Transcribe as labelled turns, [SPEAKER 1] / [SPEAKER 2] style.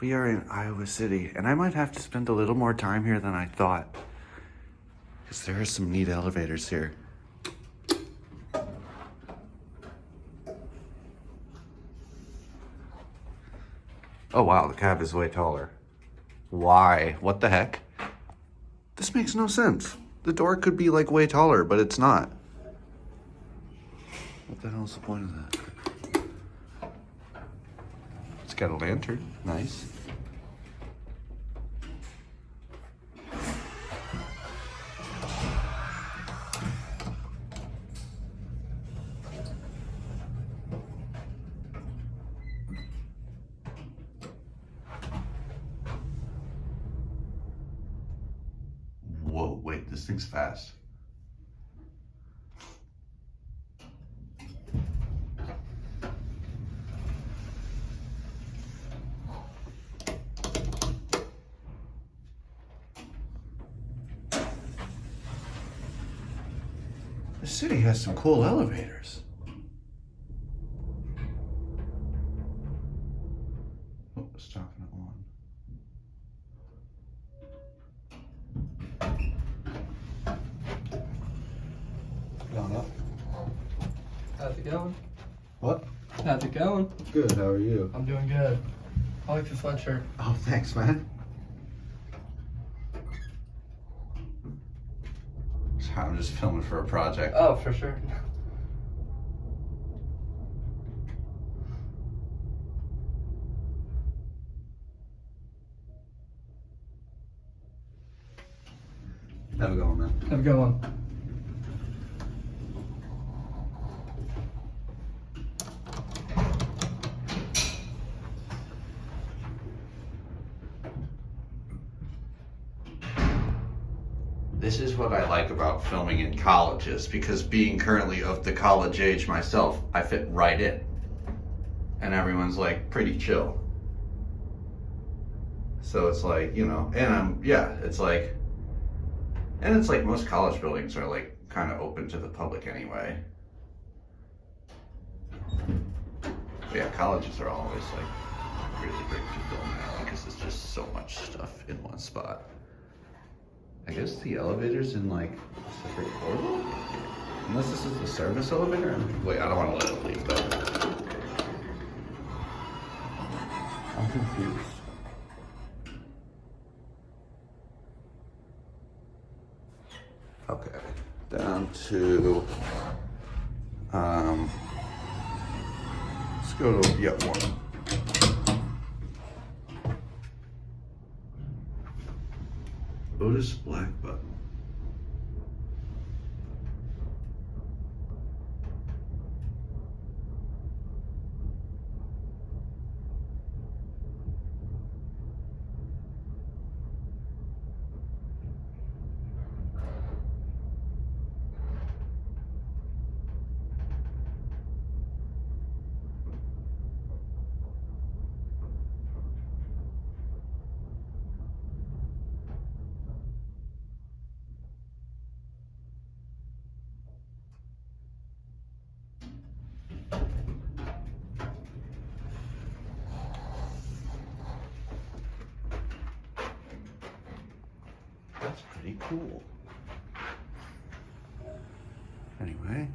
[SPEAKER 1] We are in Iowa City, and I might have to spend a little more time here than I thought. Because there are some neat elevators here. Oh wow, the cab is way taller. Why? What the heck? This makes no sense. The door could be like way taller, but it's not. What the hell's the point of that? It's got a lantern. Nice. Whoa, wait, this thing's fast. The city has some cool elevators. Oh, it's talking at one. Going up.
[SPEAKER 2] How's it going?
[SPEAKER 1] What?
[SPEAKER 2] How's it going?
[SPEAKER 1] Good, how are you?
[SPEAKER 2] I'm doing good. I like your sweatshirt.
[SPEAKER 1] Oh, thanks, man. Sorry, I'm just filming for a project.
[SPEAKER 2] Oh, for sure.
[SPEAKER 1] Have a good one, man.
[SPEAKER 2] Have a good one.
[SPEAKER 1] This is what I like about filming in colleges, because being currently of the college age myself, I fit right in. And everyone's like pretty chill. So it's like, you know, and it's like most college buildings are like kind of open to the public anyway. But yeah, colleges are always like really great to film now because it's just so much stuff in one spot. I guess the elevator's in like a separate portal? Unless this is the service elevator? Wait, I don't want to let it leave though. I'm confused. Okay, down to, let's go to yet one. Otis black button. That's pretty cool. Anyway.